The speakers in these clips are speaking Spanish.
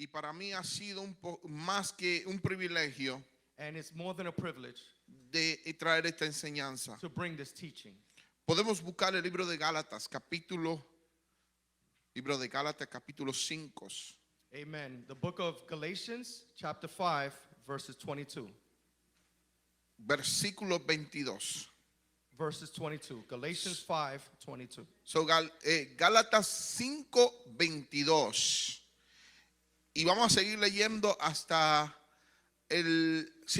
Y para mí ha sido más que un privilegio and it's more than a privilege de traer esta enseñanza. to bring this teaching. Podemos buscar el libro de Gálatas, capítulo 5. Amen. The book of Galatians, chapter 5, verses 22. Versículo 22. Verses 22. Galatians 5, 22. So, Gálatas 5, 22. Y vamos a seguir leyendo hasta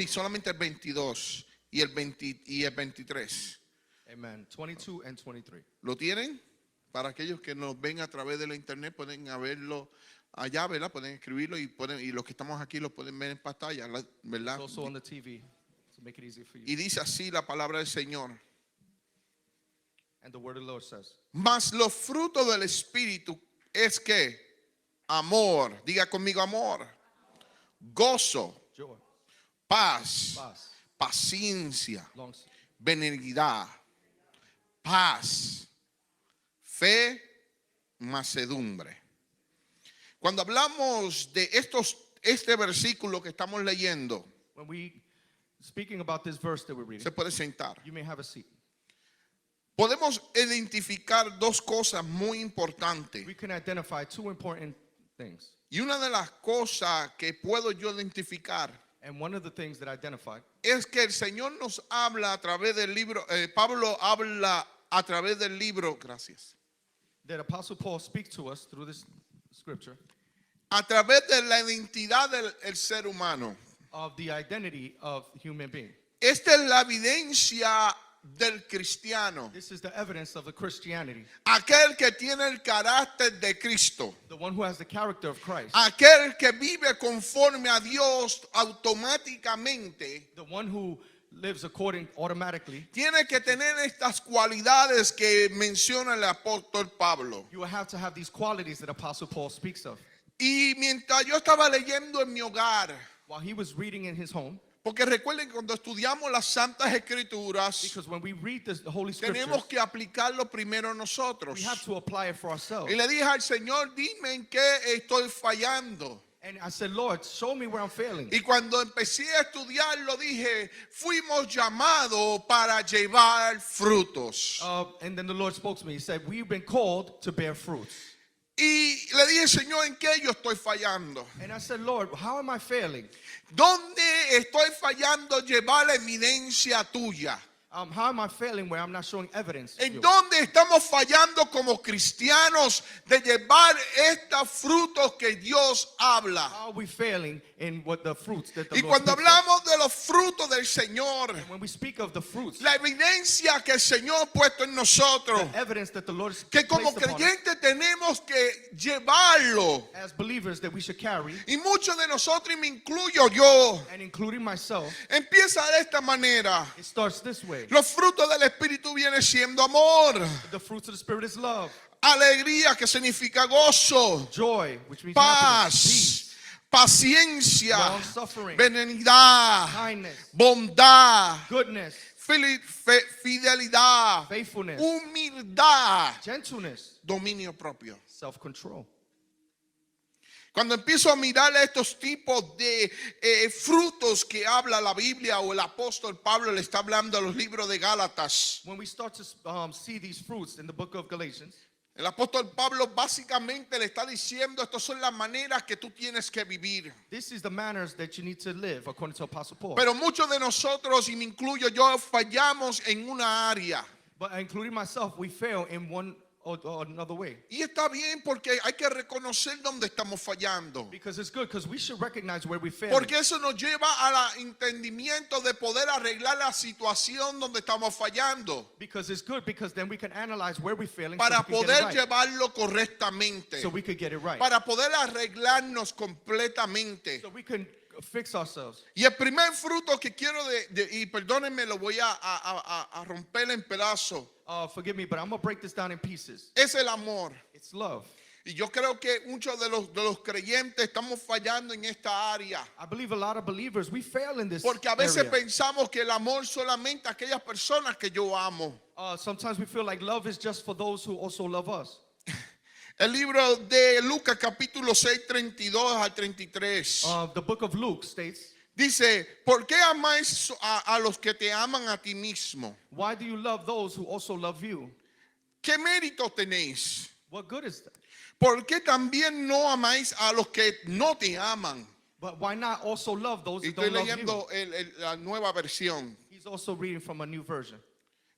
solamente el 22 y el 23. Amen. 22 and 23. ¿Lo tienen? Para aquellos que nos ven a través de la internet pueden verlo allá, ¿verdad? Pueden escribirlo y los que estamos aquí lo pueden ver en pantalla, ¿verdad? It's also on the TV to make it easy for you. Y dice así la palabra del Señor. And the word of the Lord says, Mas los frutos del Espíritu es que amor, diga conmigo amor, gozo, joy, paz, peace, paciencia, long benignidad, paz, fe, mansedumbre. Cuando hablamos de este versículo que estamos leyendo, When we speaking about this verse that we're reading, se puede sentar. you may have a seat. Podemos identificar dos cosas muy importantes. We can identify two important things. Y una de las cosas que puedo yo identificar And one of the things that I identified es que el Señor nos habla a través del libro, Pablo habla a través del libro, gracias, that Apostle Paul speaks to us through this scripture a través de la identidad del ser humano. of the identity of human being. Esta es la evidencia del cristiano, This is the evidence of the Christianity, aquel que tiene el carácter de Cristo, the one who has the character of Christ, aquel que vive conforme a Dios automáticamente. the one who lives according automatically. Tiene que tener estas cualidades que menciona el apóstol Pablo. You will have to have these qualities that Apostle Paul speaks of. Y mientras yo estaba leyendo en mi hogar, While he was reading in his home, porque recuerden que cuando estudiamos las Santas Escrituras, because when we read the Holy Scriptures, tenemos que aplicarlo primero nosotros. we have to apply it for ourselves. Y le dije al Señor, dime en qué estoy fallando. And I said, Lord, show me where I'm failing. Y cuando empecé a estudiarlo, dije, fuimos llamados para llevar frutos. And then the Lord spoke to me. He said, we've been called to bear fruits. Y le dije, Señor, ¿en qué yo estoy fallando? And I said, Lord, how am I failing? ¿Dónde estoy fallando llevar la evidencia tuya? How am I failing where I'm not showing evidence? of ¿En you? dónde estamos fallando como cristianos de llevar estos frutos que Dios habla? How are we failing in what the fruits that the Y Lord cuando speaks of? hablamos de los frutos del Señor, When we speak of the fruits, la evidencia que el Señor ha puesto en nosotros, the evidence that the Lord has que como placed upon us, creyentes tenemos que llevarlo. as believers that we should carry, Y muchos de nosotros, y me incluyo yo, and including myself, empieza de esta manera. it starts this way. Los frutos del Espíritu vienen siendo amor, The fruits of the Spirit is love, alegría, que significa gozo, joy, which means happiness, peace, paz, paciencia, long-suffering, benignidad, kindness, bondad, goodness, fidelidad, faithfulness, humildad, gentleness, dominio propio. self-control. Cuando empiezo a mirar estos tipos de frutos que habla la Biblia o el apóstol Pablo le está hablando a los libros de Gálatas, When we start to see these fruits in the book of Galatians, el apóstol Pablo básicamente le está diciendo, estas son las maneras que tú tienes que vivir. this is the manners that you need to live according to Apostle Paul. Pero muchos de nosotros, y me incluyo yo, fallamos en una área. But including myself, we fail in one or another way. Y está bien porque hay que reconocer dónde estamos fallando. Because it's good, because we should recognize where we fail. Porque eso nos lleva al entendimiento de poder arreglar la situación donde estamos fallando. Because it's good, because then we can analyze where we're failing Para so we can poder get it right. llevarlo correctamente. So we could get it right. Para poder arreglarnos completamente. So we can fix ourselves. Y el primer fruto que quiero, y perdónenme, lo voy a romper en pedazos, Forgive me, but I'm going to break this down in pieces. es el amor. It's love. Y yo creo que muchos de los creyentes estamos fallando en esta área. I believe a lot of believers, we fail in this Porque a veces area. pensamos que el amor solamente a aquellas personas que yo amo. Sometimes we feel like love is just for those who also love us. El libro de Lucas capítulo 6, 32 al 33. The book of Luke states, Dice, ¿por qué amáis a los que te aman a ti mismo? why do you love those who also love you? ¿Qué mérito tenéis? What good is that? ¿Por qué también no amáis a los que no te aman? But why not also love those Y who estoy don't love you? leyendo la nueva versión. He's also reading from a new version.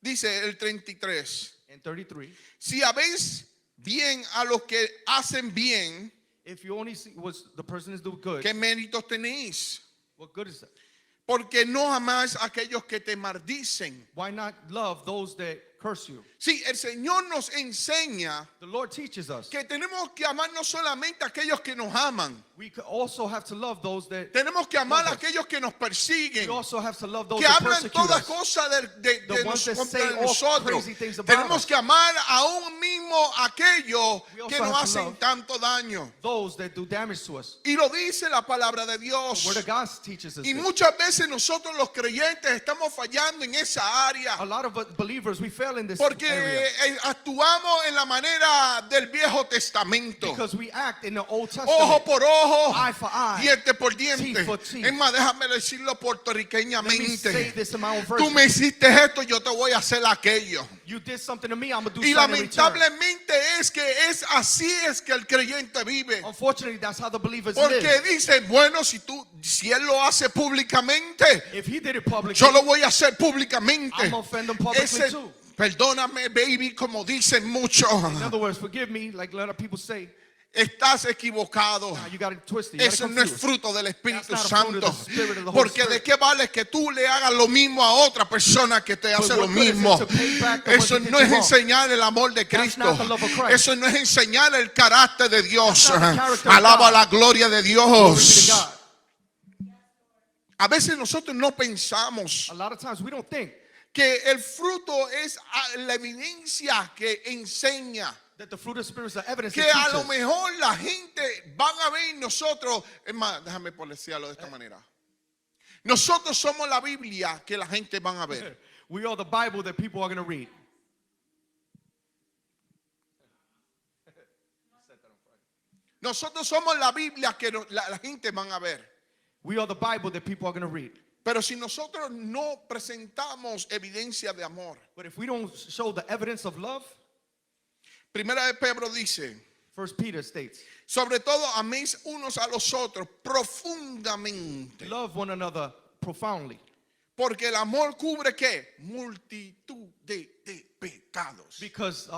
Dice el 33. In 33, Si habéis bien a los que hacen bien, if you only see what the person is doing good, ¿qué méritos tenéis? what good is that? Porque no amáis a aquellos que te maldicen. Why not love those that curse you? Sí, el Señor nos enseña The Lord teaches us que tenemos que amar no solamente a aquellos que nos aman, we also have to love those that tenemos que amar a Love us. aquellos que nos persiguen, we also have to love those que that hablan persecute todas us. cosas The ones that contra say all nosotros. crazy things about Tenemos us. que amar aún mismo a aquellos We also que nos have to hacen love tanto daño. Those that do damage to us. Y lo dice la palabra de The Dios. Word of God teaches us Y this. muchas veces nosotros los creyentes estamos fallando en esa área. A lot of believers, we fail in this Porque area actuamos en la manera del Viejo Testamento. because we act in the Old Ojo Testament. por ojo, Eye for eye, diente por diente. teeth for teeth. Es más, déjame decirlo Let me say puertorriqueñamente. this in my own Tú version. me hiciste esto, yo te voy a hacer aquello. You did something to me, I'm going to do Y something in return. lamentablemente es que es así es que el creyente vive. Unfortunately, that's how the believers Porque live. dice, bueno, si él lo hace públicamente, If he did it publicly, yo lo voy a hacer públicamente. I'm going to offend them publicly Ese, too. perdóname, baby, como dicen muchos. In other words, forgive me, like a lot of people say. Estás equivocado. Now you got it twisted. You got it Eso no es confused. fruto del Espíritu That's not a fruit Santo. of the Spirit of the Holy Porque de Spirit. qué vale que tú le hagas lo mismo a otra persona que te hace what lo good is it mismo. to pay back the ones Eso that did no you es wrong? enseñar el amor de That's Cristo. not the love of Christ. Eso no es enseñar el carácter de Dios. That's not the character of Alaba God. la gloria de Glory be to Dios. God. A veces nosotros no pensamos A lot of times we don't think que el fruto es la evidencia que enseña. that the fruit of the Spirit is the evidence Que that a lo teaches. mejor la gente van a ver en nosotros. Es más, déjame decirlo de esta manera. Nosotros somos la Biblia que la gente van a ver. We are the Bible that people are going to read. Nosotros somos la Biblia que la gente van a ver. We are the Bible that people are going to read. Pero si nosotros no presentamos evidencia de amor. But if we don't show the evidence of love, Primera de Pedro dice, 1 Peter states, sobre todo améis unos a los otros profundamente. love one another profoundly. Porque el amor cubre ¿qué? Multitud de pecados. Because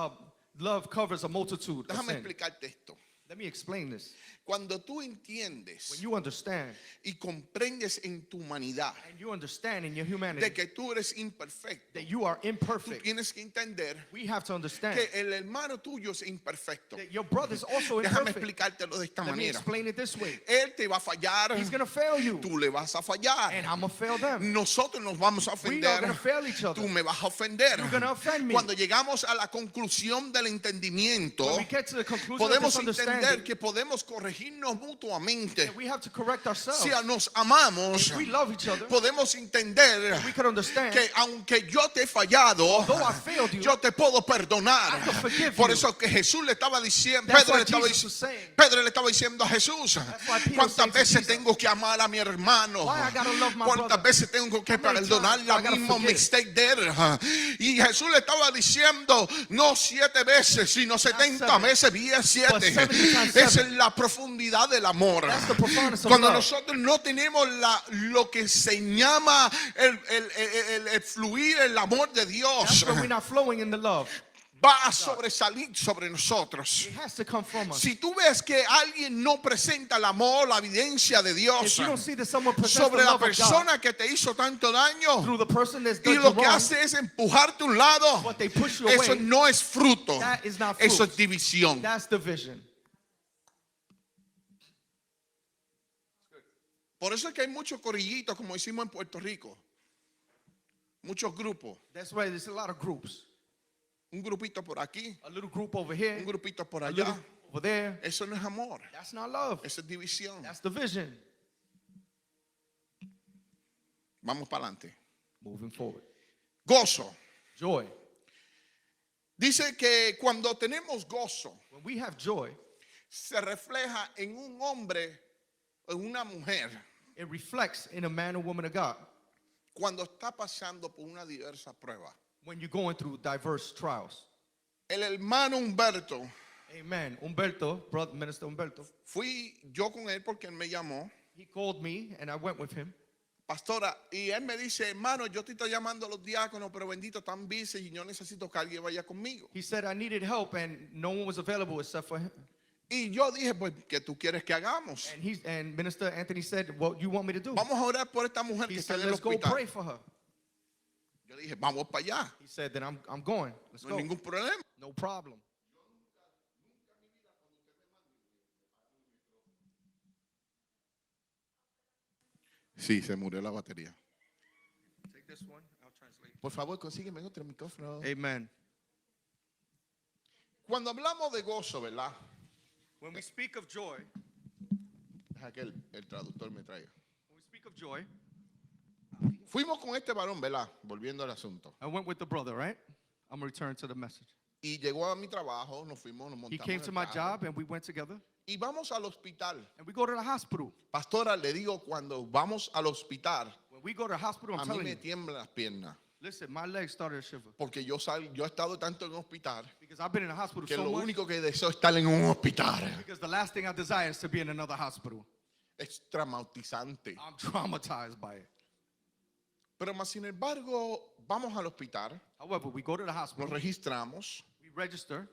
love covers a multitude of Déjame sin. explicarte esto. Let me explain this. Cuando tú entiendes When you understand, y comprendes en tu humanidad and you understand in your humanity de que tú eres imperfecto, that you are tú imperfect, tienes que entender we have to understand que el hermano tuyo es imperfecto. that your brother is also Déjame imperfect. explicártelo de esta Let me manera. explain it this way. Él te va a fallar, He's going to fail you, tú le vas a fallar. and I'm going to fail them. Nosotros nos vamos a We are ofender. going to fail each other. Tú me vas a ofender. You're gonna offend me. Cuando llegamos a la conclusión del entendimiento, When we get to the conclusion of podemos this entender understanding, que podemos corregirnos mutuamente. that we have to correct ourselves. Si nos amamos, If we love each other, podemos entender we can understand que aunque yo te he fallado, Although I failed you, yo te puedo perdonar. I can forgive Por you. eso que Jesús le estaba diciendo, That's Pedro why le estaba Jesus was saying, Pedro le estaba diciendo a Jesús, why Peter was ¿cuántas saying to veces Jesus, tengo que amar a mi hermano? why I gotta love my ¿Cuántas brother? veces tengo que How many perdonar times la I gotta misma forgive? mistake de él? Y Jesús le estaba diciendo, no 7 veces, sino 70 7, veces, 10, but 7. 70 times Esa 7. es la profundidad del amor. That's the profoundness of Cuando love. nosotros no tenemos lo que se llama el fluir, el amor de That's Dios, when we're not flowing in the love. va a sobresalir sobre nosotros. It has to come from us. Si tú ves que alguien no presenta el amor, la evidencia de If Dios you don't see that someone presents sobre the la love of God persona que te hizo tanto daño through the person that's y done lo you que wrong, hace es empujarte a un lado, but they push you eso away, no es fruto, that is not eso fruit. es división. That's division. Por eso es que hay muchos corillitos, como hicimos en Puerto Rico, muchos grupos, That's why there's a lot of groups. un grupito por aquí, A little group over here, un grupito por a allá. little over there. Eso no es amor, That's not love. eso es división. That's division. Vamos para adelante. Moving forward. Gozo. Joy. Dice que cuando tenemos gozo, When we have joy, se refleja en un hombre o en una mujer it reflects in a man or woman of God cuando está pasando por una diversa prueba. when you're going through diverse trials. El hermano Humberto, Amen. Humberto, brother, Minister Humberto, fui yo con él porque él me llamó, he called me and I went with him. pastora, y él me dice, hermano, yo te estoy llamando a los diáconos, pero bendito, tan busy y yo necesito que alguien vaya conmigo. He said I needed help and no one was available except for him. Y yo dije, pues, ¿qué tú quieres que hagamos? And Minister Anthony said, what you want me to do? Vamos a orar por esta mujer He que está said, en el let's go hospital. pray for her. Yo dije, vamos para allá, He said, then I'm going. Let's no hay go. ningún problema. No problem. Sí, se murió la batería. Take this one. I'll translate. Por favor, consígueme otro micrófono. Amen. Cuando hablamos de gozo, ¿verdad? When we speak of joy, Deja que el traductor me traiga. when we speak of joy, Fuimos con este varón, ¿verdad? Volviendo al asunto. I went with the brother, right? I'm going to return to the message. Y llegó a mi trabajo, nos fuimos, nos He montamos came en to el my carro, job and we went together y vamos al hospital. and we go to the hospital. Pastora, le digo, cuando vamos al hospital, When we go to the hospital, a I'm mí telling me you, tiemblan las piernas. listen, my legs started to shiver Porque yo he estado tanto en un hospital because I've been in the hospital que so lo much único que deseo es estar en un hospital. because the last thing I desire is to be in another hospital. Es traumatizante. I'm traumatized by it. Pero más sin embargo, vamos al hospital, However, we go to the nos hospital, registramos we register,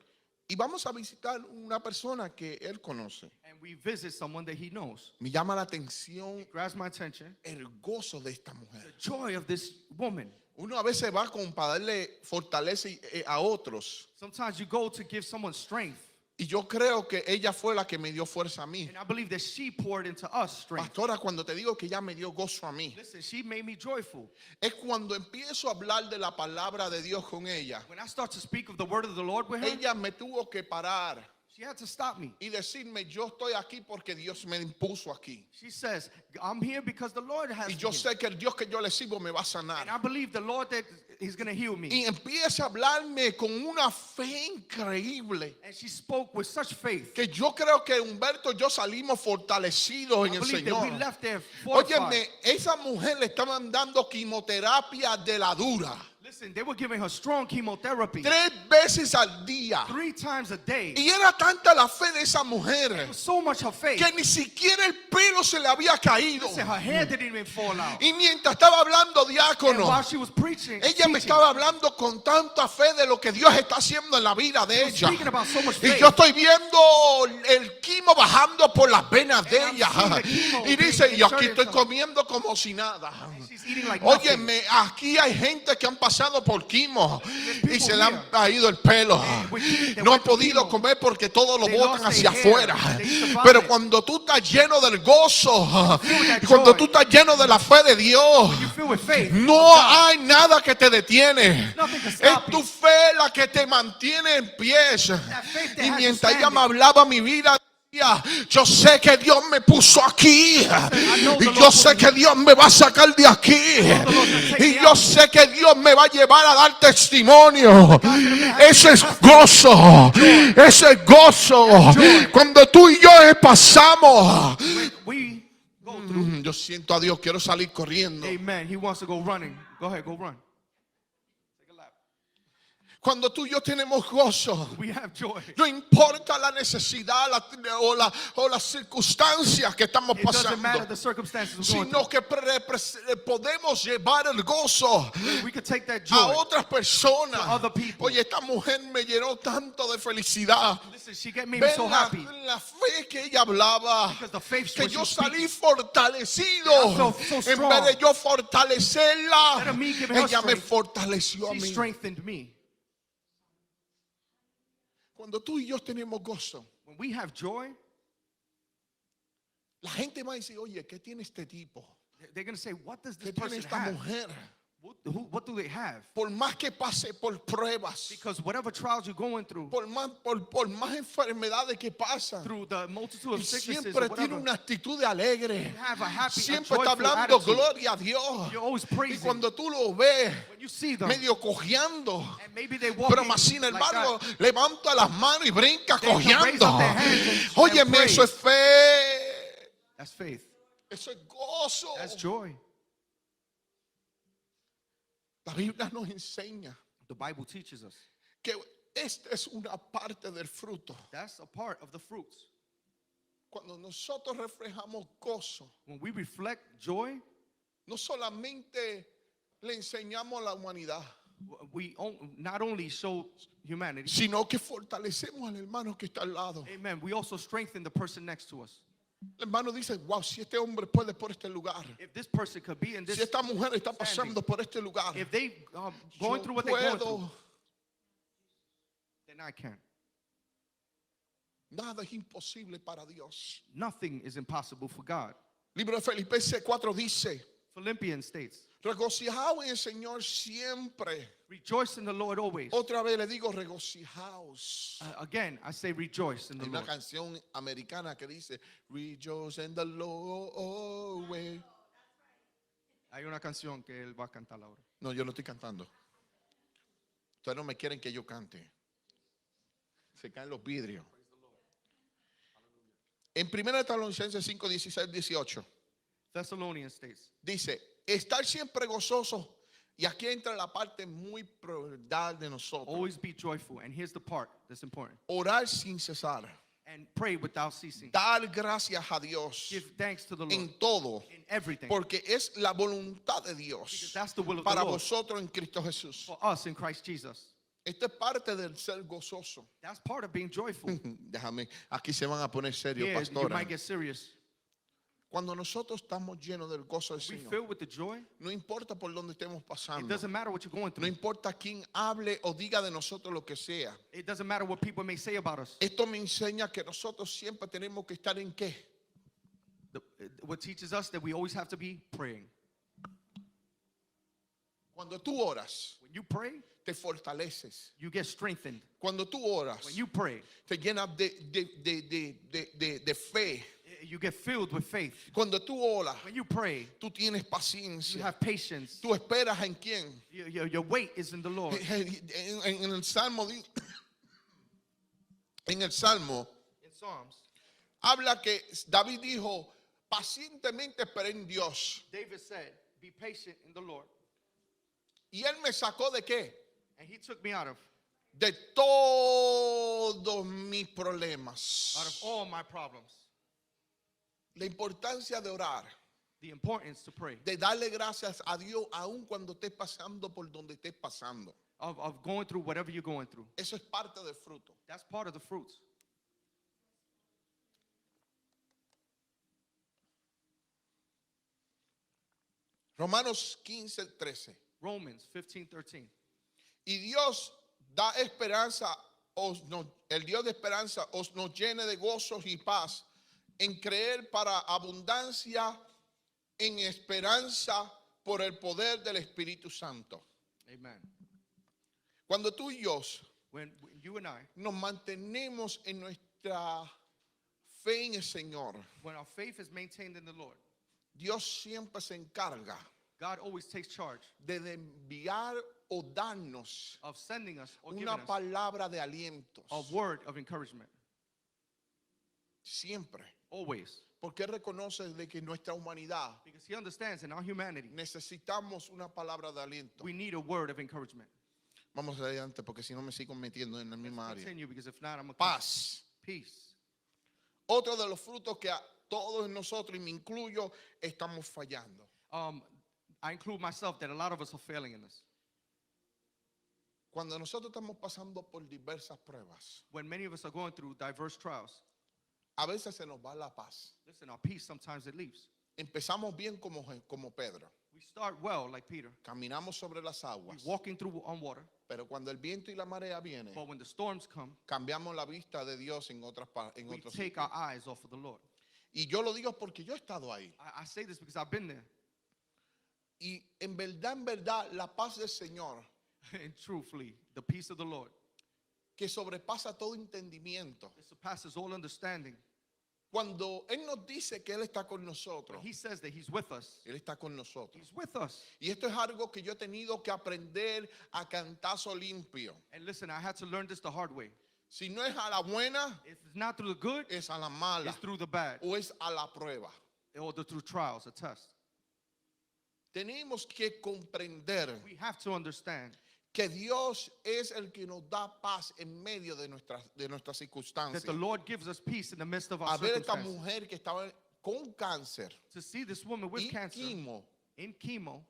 y vamos a visitar una persona que él conoce. and we visit someone that he knows. Me llama la atención It grabs my attention. el gozo de esta mujer. The joy of this woman. Uno a veces va con para darle fortaleza a otros. Sometimes you go to give someone strength, Y yo creo que ella fue la que me dio fuerza a mí. and I believe that she poured into us strength. Pastora, cuando te digo que ella me dio gozo a mí, Listen, she made me joyful. es cuando empiezo a hablar de la palabra de Dios con ella. When I start to speak of the word of the Lord with her, Ella me tuvo que parar she had to stop me. y decirme, yo estoy aquí porque Dios me impuso aquí. She says, I'm here because the Lord has Y me yo here. sé que el Dios que yo le sirvo me va a And sanar. I believe the Lord that He's going to heal me. Y empieza a hablarme con una fe increíble. And she spoke with such faith. Que yo creo que Humberto y yo salimos fortalecidos en I el believe that we Señor. left there fortified. Óyeme, esa mujer le estaban dando quimioterapia de la dura. Listen, they were giving her strong chemotherapy 3 veces al día. 3 times a day. Y era tanta la fe de esa mujer So much her faith. que ni siquiera el pelo se le había caído. Listen, her hair didn't even fall out. Y mientras estaba hablando And diácono, while she was preaching, ella me teaching, estaba hablando con tanta fe de lo que Dios está haciendo en la vida de ella. speaking about so much Y faith. yo estoy viendo el quimo bajando por las venas de And I'm ella. seeing the chemo Y dice, being yo aquí inserted estoy in her. comiendo como si nada. She's eating like nothing. Óyeme, aquí hay gente que han pasado por quimo y people se le han here. caído el pelo. They No han went through podido chemo. comer porque todo lo They botan lost hacia their hair. afuera. They used to vomit. Pero cuando tú estás lleno del gozo, that cuando joy. tú estás lleno de la fe de Dios, You feel with faith. no hay nada que te detiene. Nothing can Es stop tu you. fe la que te mantiene en pies. faith that Y has you mientras ella standing. me hablaba mi vida, yo sé que Dios me puso aquí know the y Lord yo put sé me que Dios me va a sacar de aquí the Lord will take y me yo out. sé que Dios me va a llevar a dar testimonio. Ese es gozo, ese es gozo. Cuando tú y yo pasamos, We go through. yo siento a Dios, quiero salir corriendo. Amen. He wants to go running. Go ahead, go run. Take a lap. Cuando tú y yo tenemos gozo, We have joy. no importa la necesidad o las circunstancias que estamos It doesn't matter pasando, the circumstances we're going sino que podemos llevar el gozo through. We could take that a joy. otras personas. To other people. Oye, esta mujer me llenó tanto de felicidad. Listen, she made me Ver so la, happy la fe que ella hablaba, because the faith que when she yo was salí speaking. fortalecido. I felt so En strong. vez de yo fortalecerla, Instead of me giving her ella me strength, fortaleció a She mí. strengthened me. Cuando tú y yo tenemos gozo, When we have joy, la gente va a decir, oye, ¿qué tiene este tipo? they're going to say, what does this ¿Qué tiene person esta have? mujer? what do they have? Por más que pase por pruebas, Because whatever trials you're going through, por más enfermedades que pasan, through the multitude y of sicknesses or siempre tiene whatever, una actitud de alegre. you have a happy, a Siempre está joyful hablando attitude. gloria a Dios. You're always Y praising. cuando tú lo ves When you see them, medio cojeando, and maybe they walk pero más sin like embargo that, levanta las manos y brinca They can raise cojeando. up their hands and Óyeme, praise. eso es fe. that's faith. Eso es gozo. That's joy. La Biblia nos enseña The Bible teaches us. que esta es una parte del fruto. That's a part of the fruits. Cuando nosotros reflejamos gozo, When we reflect joy, no solamente le enseñamos a la humanidad, we not only show humanity, sino que fortalecemos al hermano que está al lado. amen, we also strengthen the person next to us. El hermano dice, wow, si este hombre puede por este lugar, If this person could be in this, si esta mujer está pasando por este lugar, if they going yo through what they're going puedo. through, then I can. Nada es imposible para Dios. Nothing is impossible for God. Libro de Filipenses 4 dice, Philippians states, regocijaos en el Señor siempre. rejoice in the Lord always. Otra vez le digo, regocijaos. Again, I say rejoice in the Hay una Lord. canción americana que dice, rejoice in the Lord always. Hay una canción que él va a cantar ahora. No, yo no estoy cantando. Ustedes no me quieren que yo cante. Se caen los vidrios. En 1 Tesalonicenses 5, 16, 18 Thessalonians states, dice, estar siempre gozosos. Y aquí entra la parte muy prioridad de nosotros. always be joyful. And here's the part that's important. Orar sin cesar. And pray without ceasing. Dar gracias a Dios Give thanks to the Lord en todo. in everything. Porque es la voluntad de Because Dios that's the will of the para Lord vosotros en Cristo Jesús. for us in Christ Jesus. Esto es parte del ser gozoso. That's part of being joyful. Déjame, aquí se van a poner serios, Yeah, you pastora. might get serious. Cuando nosotros estamos llenos del gozo del We Señor, filled with the joy. no importa por dónde estemos It pasando, doesn't matter what you're going no through. importa quién hable o diga de nosotros lo que sea. It doesn't matter what people may say about us. Esto me enseña que nosotros siempre tenemos que estar en qué? What teaches us that we always have to be praying. Cuando tú oras, When you pray, te fortaleces. you get strengthened. Cuando tú oras, When you pray, te llenas de fe. you get filled with faith. Cuando tú oras, When you pray, tú tienes you paciencia. have patience. Tú esperas en quién. Your weight is in the Lord. En el Salmo, en el Salmo In Psalms, habla que David dijo, pacientemente esperé en Dios. David said, be patient in the Lord. Y él me sacó de qué? And he took me out of De todos mis problemas. all my problems. La importancia de orar, The importance to pray, de darle gracias a Dios aun cuando estés pasando por donde estés pasando. of going through whatever you're going through. Eso es parte del fruto. That's part of the fruits. Romanos 15, 13. Romans 15:13. Y Dios da esperanza, el Dios de esperanza os nos llene de gozos y paz en creer para abundancia en esperanza por el poder del Espíritu Santo. Amen. Cuando tú y yo When you and I, nos mantenemos en nuestra fe en el Señor, when our faith is maintained in the Lord, Dios siempre se encarga God always takes charge de enviar o darnos of sending us or giving una us palabra de aliento. a word of encouragement. Siempre. Always. Porque reconoce de que nuestra humanidad Because he understands in our humanity, necesitamos una palabra de aliento. we need a word of encouragement. Vamos adelante porque si no me sigo metiendo en la misma área. Continue, because if not, I'm going to Paz. peace. Otro de los frutos que a todos nosotros, y me incluyo, estamos fallando. I include myself that a lot of us are failing in this. Cuando nosotros estamos pasando por diversas pruebas, When many of us are going through diverse trials, a veces se nos va la paz. listen, our peace sometimes it leaves. Empezamos bien como Pedro. We start well like Peter, Caminamos sobre las we aguas. walking through on water, Pero cuando el viento y la marea vienen, but when the storms come, cambiamos la vista de Dios en we otros take sitios. our eyes off of the Lord. Y yo lo digo porque yo he estado ahí. I say this because I've been there. Y en verdad, la paz del Señor, And truthfully, the peace of the Lord, que sobrepasa todo entendimiento. it surpasses all understanding. Cuando Él nos dice que Él está con nosotros, He says that He's with us. Él está con nosotros. He's with us. Y esto es algo que yo he tenido que aprender a cantazo limpio. And listen, I had to learn this the hard way. Si no es a la buena, If it's not through the good, es a la mala it's through the bad, o es a la prueba. or through trials, a test. Tenemos que comprender We have to understand que Dios es el que nos da paz en medio de nuestras that circunstancias. the Lord gives us peace in the midst of our A ver esta circumstances. mujer que estaba con cáncer To see this woman with y cancer quimo, in chemo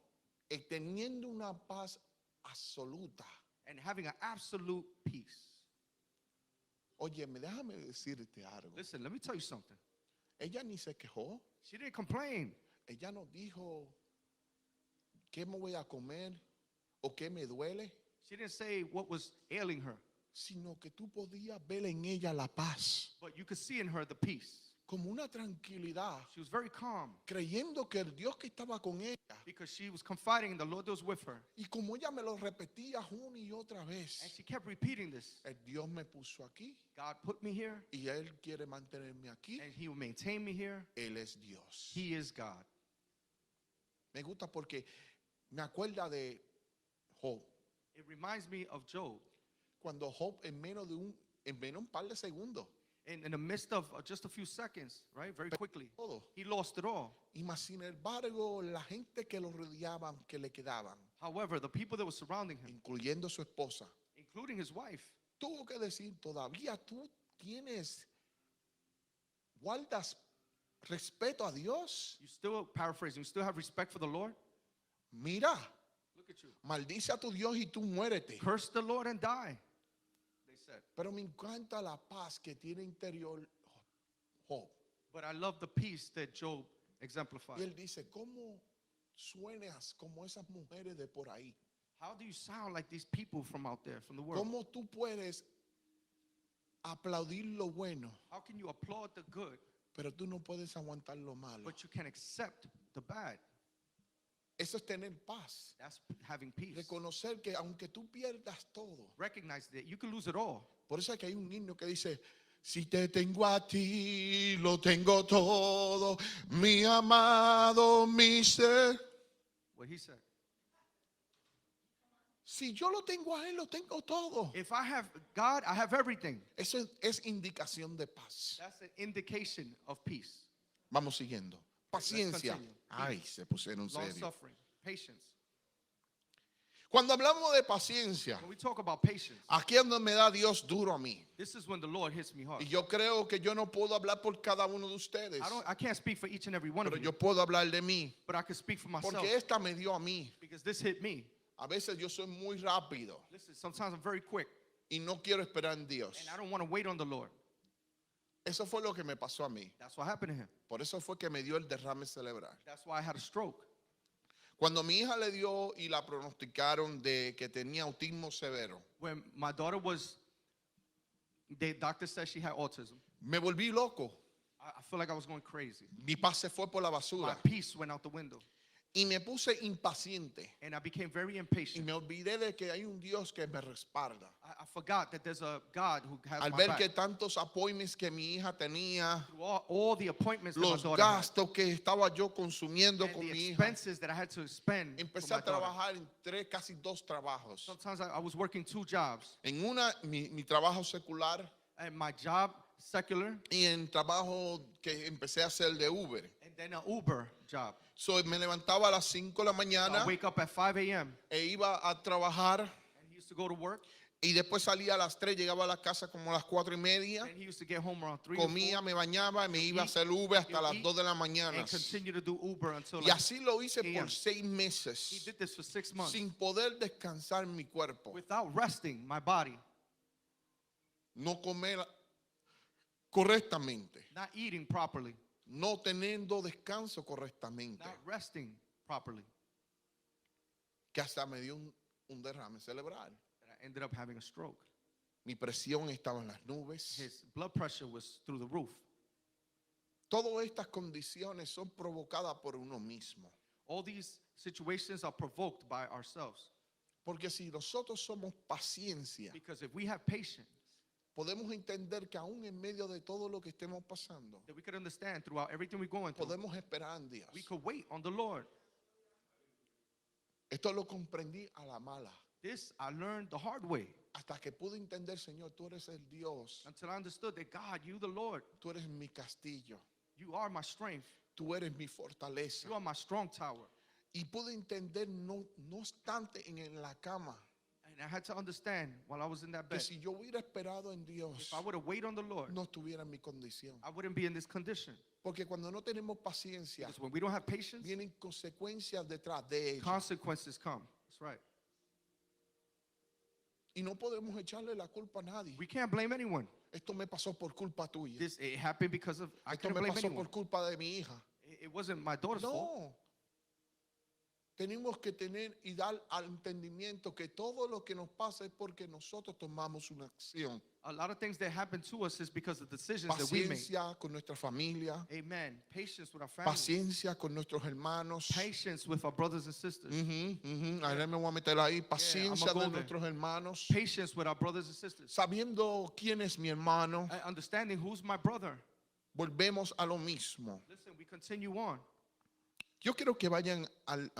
teniendo una paz absoluta. and having an absolute peace. Oye, déjame decirte algo. Listen, let me tell you something. Ella ni se quejó. She didn't complain. Ella no dijo qué me voy a comer o qué me duele, She didn't say what was ailing her, sino que tú podías ver en ella la paz, but you could see in her the peace. como una tranquilidad, She was very calm creyendo que el Dios que estaba con ella, because she was confiding in the Lord that was with her. y como ella me lo repetía una y otra And vez, she kept repeating this. el Dios me puso aquí God put me here, y Él quiere mantenerme aquí. and He will maintain me here. Él es Dios. He is God. Me gusta porque me acuerda de Job. It reminds me of Job. Cuando Job en menos de un par de segundos, In the midst of just a few seconds, right? Very quickly, todo. he lost it all. Y más sin embargo, la gente que lo rodeaban, que le quedaban, However, the people that were surrounding him, incluyendo su esposa, including his wife, tuvo que decir, todavía tú guardas respeto a Dios. you still, paraphrasing, you still have respect for the Lord? Mira, Look at you. maldice a tu Dios y tú muérete. Curse the Lord and die, they said. Pero me encanta la paz que tiene interior Job. But I love the peace that Job exemplified. Y él dice, ¿cómo suenas como esas mujeres de por ahí? How do you sound like these people from out there, from the world? ¿Cómo tú puedes aplaudir lo bueno, How can you applaud the good, pero tú no puedes aguantar lo malo? but you can accept the bad? Eso es tener paz. That's having peace. Reconocer que aunque tú pierdas todo, Recognize that you can lose it all. por eso es que hay un himno que dice, si te tengo a ti, lo tengo todo, mi amado, mi ser. What he said. Si yo lo tengo a él, lo tengo todo. If I have God, I have everything. Eso es indicación de paz. That's an indication of peace. Vamos siguiendo. Paciencia. continue. Ay, se pusieron Long serios. suffering, patience. Cuando hablamos de paciencia, When we talk about patience, aquí es donde me da Dios duro a mí. this is when the Lord hits me hard. Y yo creo que yo no puedo hablar por cada uno de ustedes, I can't speak for each and every one of pero you, yo puedo hablar de mí, but I can speak for myself porque esta me dio a mí. because this hit me. A veces yo soy muy rápido Listen, sometimes I'm very quick y no quiero esperar en Dios. and I don't want to wait on the Lord. Eso fue lo que me pasó a mí. That's what happened to him. Por eso fue que me dio el derrame cerebral. That's why I had a stroke. Cuando mi hija le dio y la pronosticaron de que tenía autismo severo, When my daughter was, the doctor said she had autism. me volví loco. I feel like I was going crazy. Mi paz se fue por la My basura peace went out the window. y me puse impaciente And I became very y impatient. me olvidé de que hay un Dios que me respalda. I forgot that there's a God who has Al my ver back. que tantos appointments que mi hija tenía, Through all the appointments that my los daughter had, gastos que estaba yo consumiendo and con the mi hija, expenses that I had to spend for empecé my a daughter. trabajar en casi dos trabajos. Sometimes I was working 2 jobs. En una, mi trabajo secular And my job, secular, y en trabajo que empecé a hacer de Uber. and then an Uber job. So, me levantaba a las 5 de la So mañana I wake up at 5 a.m. e iba a trabajar and he used to go to work. y después salía a las 3, llegaba a la casa como a las 4:30, And he used to get home around 3 or 4 comía, me bañaba y me iba a hacer Uber hasta las 2 de la mañana. and continue to do Uber until Y like, así lo hice AM. por 6 he meses, did this for 6 months sin poder descansar mi cuerpo, without resting my body, no comer correctamente, not eating properly, no teniendo descanso correctamente, not resting properly. que hasta me dio un derrame cerebral. And I ended up having a stroke. Mi presión estaba en las nubes. His blood pressure was through the roof. Todas estas condiciones son provocadas por uno mismo. All these situations are provoked by ourselves. Porque si nosotros somos paciencia, Because if we have patience, podemos entender que aún en medio de todo lo que estemos pasando, that we could understand throughout everything we're going through, podemos esperar en Dios. we could wait on the Lord. Esto lo comprendí a la mala. This I learned the hard way Hasta que pude entender, Señor, tú eres el Dios. until I understood that God, you the Lord, Tú eres mi castillo. you are my strength. Tú eres mi fortaleza. You are my strong tower. Y pude entender, no obstante, en la cama, And I had to understand while I was in that que bed, si yo hubiera esperado en Dios, if I would have waited on the Lord, no estuviera en mi condición. I wouldn't be in this condition. Porque cuando no tenemos paciencia, Because when we don't have patience, vienen consecuencias detrás de ello. consequences come. That's right. Y no podemos echarle la culpa a nadie. We can't blame anyone. Esto me pasó por culpa tuya. This it happened because of I Esto couldn't me blame pasó anyone. por culpa de mi hija. It wasn't my daughter's fault. No. Tenemos que tener y dar al entendimiento que todo lo que nos pasa es porque nosotros tomamos una acción. A lot of things that happen to us is because of decisions that we make. Paciencia con nuestra familia, Amen. Patience with our family. paciencia con nuestros hermanos. Patience with our brothers and sisters. Ahora me voy a meter ahí. Paciencia I'ma go de there. nuestros hermanos. Patience with our brothers and sisters. Sabiendo quién es mi hermano, Understanding who's my brother. volvemos a lo mismo. Listen, we continue on. Yo quiero que vayan al...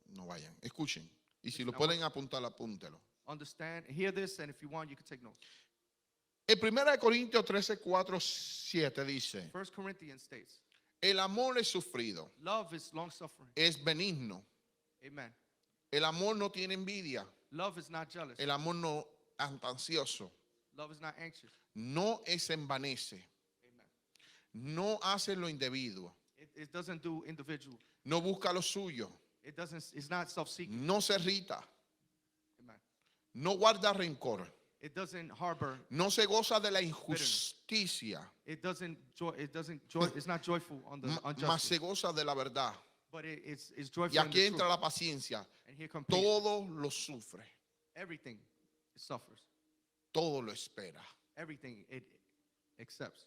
no vayan, escuchen. Y si lo pueden apuntar, apúntelo. Understand, hear this, and if you want, you can take notes. En 1 Corintios 13, 4, 7 dice, 1 Corinthians states, el amor es sufrido, love is long suffering. es benigno. Amen. El amor no tiene envidia. Love is not jealous. El amor no es ansioso. Love is not anxious. No se envanece. Amen. No hace lo indebido. It doesn't do individual. No busca lo suyo. It's not self-seeking. No se irrita. Amen. No guarda rencor. It doesn't harbor. No se goza de la injusticia. It's not joyful on the Mas unjustice. se goza de la verdad. But it's joyful Y in aquí the entra truth. la paciencia. And here comes patience. Todo lo sufre. Everything it suffers. Todo lo espera. Everything it accepts.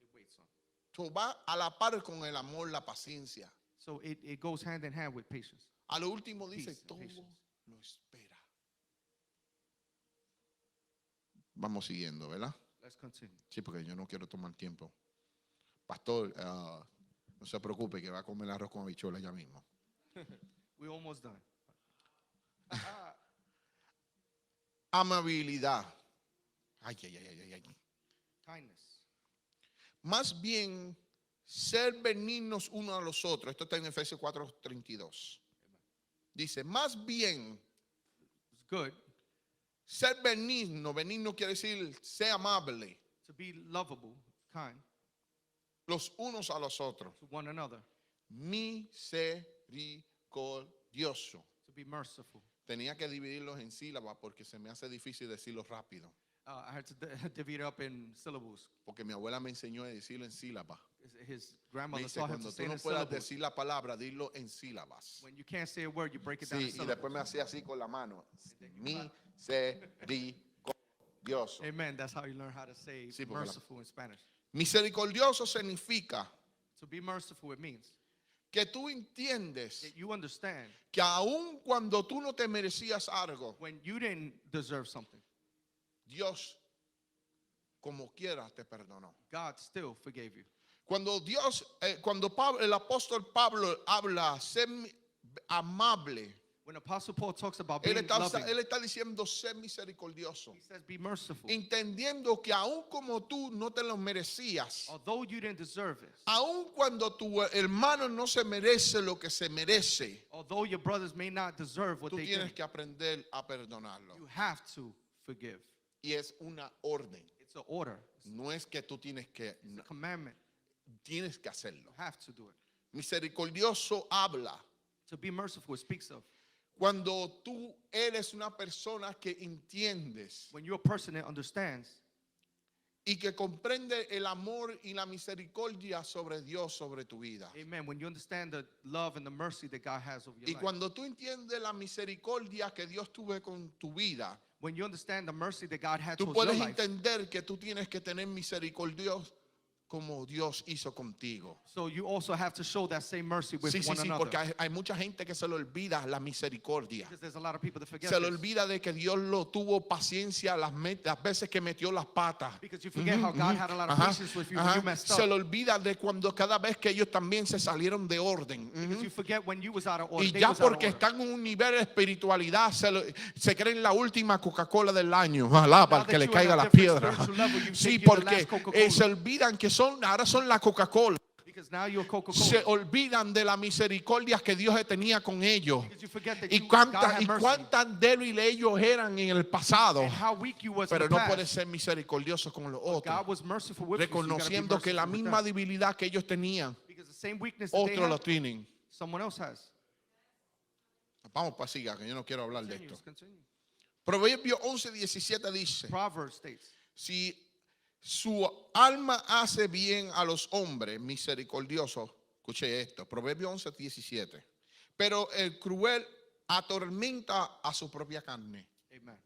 It waits on. So va a la par con el amor, la paciencia. So it goes hand in hand with patience. A lo último dice, Peace and todo patience. lo espera. Vamos siguiendo, ¿verdad? Let's continue. Sí, porque yo no quiero tomar tiempo. Pastor, no se preocupe que va a comer arroz con habichuelas ya mismo. We're almost done. Amabilidad. Ay, ay, ay, ay, ay. Kindness. Más bien, ser benignos unos a los otros. Esto está en Efesios 4:32. Dice, más bien, It's good ser benigno. Benigno quiere decir ser amable to be lovable, kind los unos a los otros. to one another, Misericordioso. to be merciful. Tenía que dividirlos en sílabas porque se me hace difícil decirlo rápido. I had to divide it up in syllables. Porque mi abuela me enseñó a decirlo en sílabas. His Me grandmother dice, taught him cuando to say tú it no in puedas syllables. decir la palabra, dilo en sílabas. When you can't say a word, you break it down in Sí, y syllables. después me hacía así con la mano. Misericordioso. Amen. That's how you learn how to say Sí, porque la- merciful in Spanish. Misericordioso significa To be merciful, it means que tú entiendes that you understand que aun cuando tú no te merecías algo, when you didn't deserve something, Dios como quiera te perdonó. God still forgave you. Cuando Dios, cuando el apóstol Pablo habla ser amable, When Apostle Paul talks about él being está, loving, él está diciendo ser misericordioso, he says be merciful. entendiendo que aun como tú no te lo merecías, Although you didn't deserve it, aun cuando tu hermano no se merece lo que se merece, although your brothers may not deserve what tú they tienes did, que aprender a perdonarlo. you have to forgive. Y es una orden. It's an order. No es que tú tienes que, It's a commandment. tienes que hacerlo. You have to do it. Misericordioso habla To be merciful, it speaks of cuando tú eres una persona que entiendes when you're a person that understands y que comprende el amor y la misericordia sobre Dios, sobre tu vida. amen. When you understand the love and the mercy that God has over your Y life. cuando tú entiendes la misericordia que Dios tuve con tu vida, When you understand the mercy that God had tú towards your puedes life, entender que tú tienes que tener misericordia como Dios hizo contigo. So you also have to show that same mercy with Sí, sí, one sí, another. porque hay mucha gente que se le olvida la misericordia. Because there's a lot of people that forget Se le this. olvida de que Dios lo tuvo paciencia las veces que metió las patas. Because you forget how God had a lot of Ajá, patience with you when ajá. you messed Se up. le olvida de cuando cada vez que ellos también se salieron de orden. Because you forget when you was out of order. Y They ya was out of porque order. están en un nivel de espiritualidad, se creen la última Coca-Cola del año. Ojalá para Now que that le you are caiga at a la different piedra. spiritual level, you Sí, think you're the porque last Coca-Cola. se olvidan que ahora son la Coca-Cola. Because now you're Coca-Cola. Se olvidan de la misericordia que Dios tenía con ellos. Because you forget that Y God had mercy. cuántan débiles ellos eran en el pasado. And how weak you was Pero in the no past. puede ser misericordioso con los otros. God was merciful with you, so you gotta be Reconociendo que la merciful with misma them. debilidad que ellos tenían, Because the same weakness that they otros lo have, tienen. someone else has. Vamos para siga, que yo no quiero hablar de esto. Continue. Proverbios 11:17 dice: Proverbs states, si su alma hace bien a los hombres, misericordioso, escuche esto, Proverbios 11:17, pero el cruel atormenta a su propia carne. amen.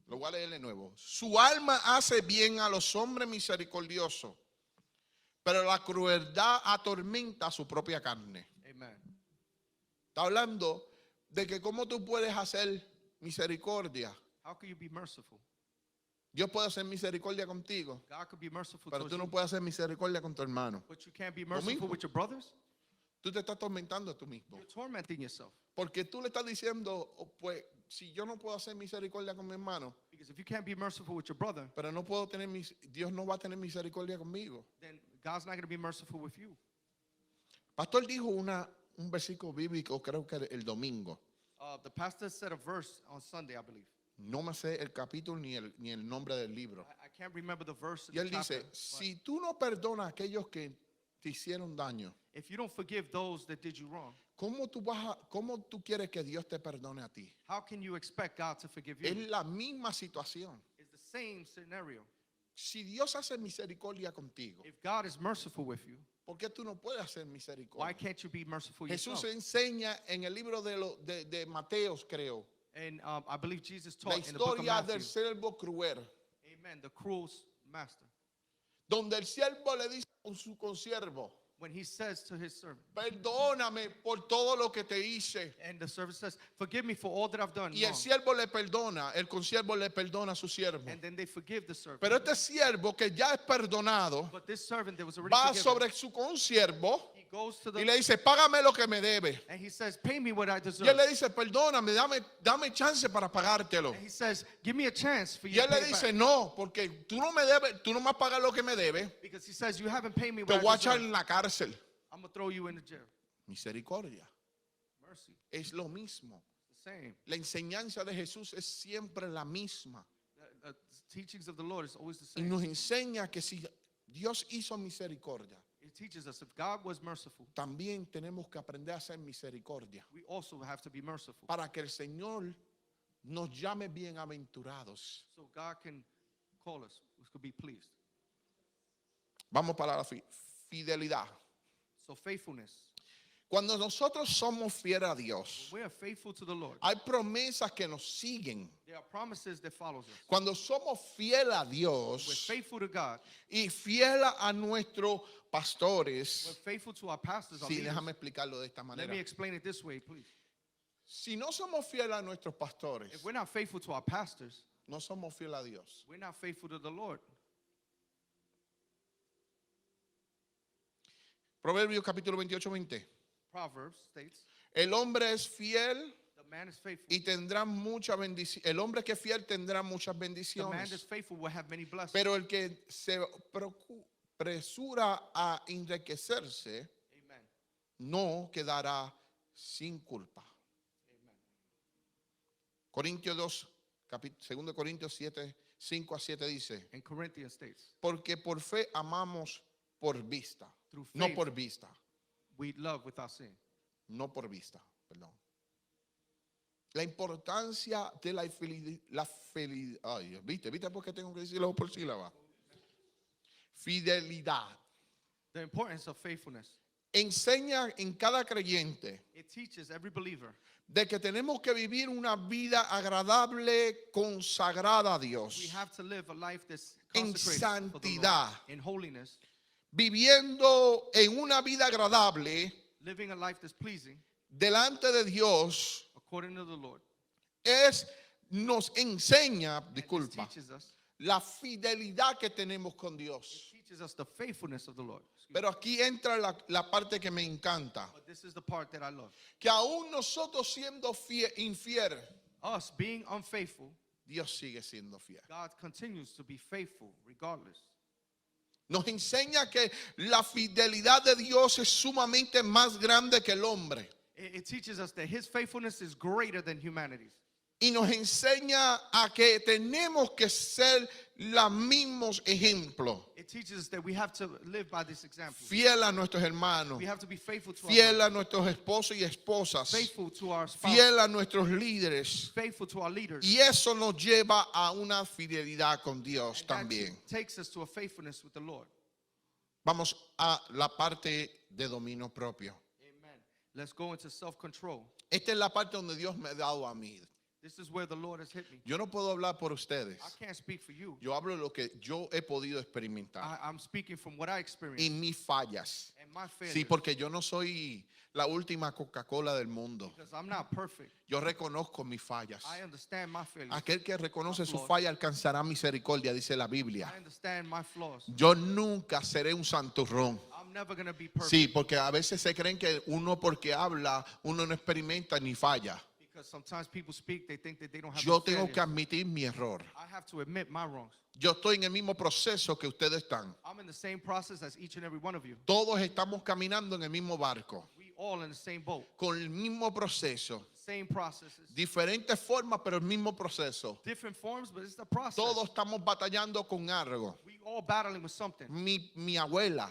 Lo voy a leer de nuevo. Su alma hace bien a los hombres misericordiosos, pero la crueldad atormenta a su propia carne. Amen. Está hablando de que cómo tú puedes hacer misericordia. How can you be merciful? Dios puede hacer misericordia contigo, God could be merciful pero towards tú no you, puedes hacer misericordia con tu hermano. but you can't be mismo. merciful with your brothers. Tú te estás atormentando a tú mismo. You're tormenting yourself. Porque tú le estás diciendo, oh, pues, si yo no puedo hacer misericordia con mi hermano, Because if you can't be merciful with your brother, pero no puedo tener Dios no va a tener misericordia conmigo. then God's not going to be merciful with you. Pastor dijo un versículo bíblico, creo que el domingo. The pastor said a verse on Sunday, I believe. No me sé el capítulo ni el nombre del libro. I can't remember the verse. Y él dice, si tú no perdonas a aquellos que te hicieron daño, If you don't forgive those that did you wrong, ¿cómo tú quieres que Dios te perdone a ti? how can you expect God to forgive Es you? la misma situación. It's the same scenario. Si Dios hace misericordia contigo, If God is merciful with you, ¿por qué tú no puedes hacer why misericordia? can't you be merciful Jesús yourself? enseña en el libro de Mateos, creo, And I believe Jesus la taught in the book of historia del Matthew. siervo cruel, Amen. The cruel master. donde el siervo le dice a su consiervo, When he says to his servant, perdóname por todo lo que te hice. and the servant says, forgive me for all that I've done Y el wrong. siervo le perdona, el consiervo le perdona a su siervo. And then they forgive the servant. Pero este siervo que ya es perdonado, But this servant that was already va forgiven, sobre su consiervo he goes to y the, le dice, págame lo que me debe. and he says, pay me what I Y deserve. él le dice, perdóname, dame chance para pagártelo. And he says, give me a chance for Y you él to le pay dice, back. no, porque tú no me debes, tú no me has pagado lo que me debes, Because he says, you haven't paid me te what voy a I echar deserve. en la cárcel. I'm going to throw you in the jail. Misericordia. Mercy. Es lo mismo. The same. La enseñanza de Jesús es siempre la misma. The teachings of the Lord is always the Y same. nos enseña que si Dios hizo misericordia, It teaches us if God was merciful, también tenemos que aprender a hacer misericordia we also have to be merciful. para que el Señor nos llame bienaventurados. So God can call us. We could be pleased. Vamos para la fidelidad. So faithfulness. Cuando nosotros somos fieles a Dios, We are faithful to the Lord. hay promesas que nos siguen. There are promises that follows us. Cuando somos fieles a We're Dios faithful to God. y fieles a nuestros We're pastores, faithful to our pastors. Our sí, leaders. déjame explicarlo de esta Let manera. me explain it this way, please. Si no somos fieles a nuestros pastores, If we're not faithful to our pastors, no somos fieles a Dios. we're not faithful to the Lord. Proverbios capítulo 28:20. Proverbs states, El hombre es fiel the man is faithful. y tendrá mucha bendición. El hombre que es fiel tendrá muchas The man that's bendiciones. faithful will have many blessings. Pero el que se presura a enriquecerse Amen. no quedará sin culpa. Amen. Corintios 2, 2 Corintios 7, 5 a 7 dice, And Corinthians states, porque por fe amamos por vista, through no faith, por vista, we love without sin. no por vista, perdón. La importancia de la fidelidad, ay, ¿viste por qué tengo que decirlo por sílaba? Fidelidad. The importance of faithfulness. Enseña en cada creyente It teaches every believer de que tenemos que vivir una vida agradable, consagrada a we Dios, have to live a life that's en consecrated for the Lord, santidad. in holiness, viviendo en una vida agradable living a life that's pleasing delante de Dios, according to the Lord. nos enseña, And this disculpa, teaches us, la fidelidad que tenemos con Dios. teaches us the faithfulness of the Lord. Excuse me. Pero aquí entra la parte que me encanta, But this is the part that I love. que aún nosotros siendo infiel, Us being unfaithful, Dios sigue siendo fiel. God continues to be faithful regardless. Nos enseña que la fidelidad de Dios es sumamente más grande que el hombre. It teaches us that his faithfulness is greater than humanity's. Y nos enseña a que tenemos que ser los mismos ejemplos. It teaches us that we have to live by this example. Fiel a nuestros hermanos, We have to be faithful to fiel our a nuestros esposos y esposas, faithful to our spouse, fiel a nuestros líderes. faithful to our leaders. Y eso nos lleva a una fidelidad con Dios And that también. takes us to a faithfulness with the Lord. Vamos a la parte de dominio propio. Amen. Let's go into self-control. Esta es la parte donde Dios me ha dado a mí. This is where the Lord has hit me. Yo no puedo hablar por ustedes. I can't speak for you. Yo hablo de lo que yo he podido experimentar I'm speaking from what I experienced y mis fallas. and my failures. Sí, porque yo no soy la última Coca-Cola del mundo. Because I'm not perfect. Yo reconozco mis fallas. I understand my failures. Aquel que reconoce su falla alcanzará misericordia, dice la Biblia. I understand my flaws. Yo nunca seré un santurrón. I'm never going to be perfect. Sí, porque a veces se creen que uno porque habla, uno no experimenta ni falla. Because sometimes people speak, they think that they don't have Yo no tengo failures. que admitir mi error. I have to admit my wrongs. Yo estoy en el mismo proceso que ustedes están. I'm in the same process as each and every one of you. Todos estamos caminando en el mismo barco, We all in the same boat, con el mismo proceso. same processes, Diferentes formas, pero el mismo proceso. different forms, but it's the process. Todos estamos batallando con algo. We all battling with something. Mi abuela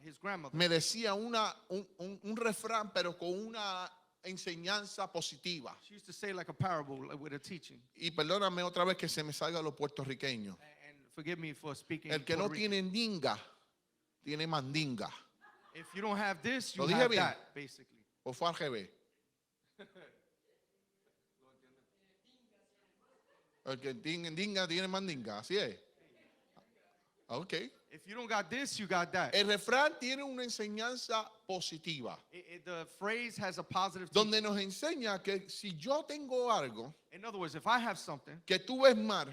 His grandmother, me decía un refrán, pero con una enseñanza positiva. she used to say like a parable with a teaching. Y perdóname otra vez que se me salga lo puertorriqueño. And forgive me for speaking. El que no Puerto Rican. tiene ndinga, tiene mandinga. If you don't have this, you Lo dije have bien. that, basically. ¿O fue al revés? El que tiene ndinga, tiene mandinga. Así es. Ok. If you don't got this, you got that. El refrán tiene una enseñanza positiva, The phrase has a positive donde nos enseña que si yo tengo algo In other words, if I have something, que tú ves mal,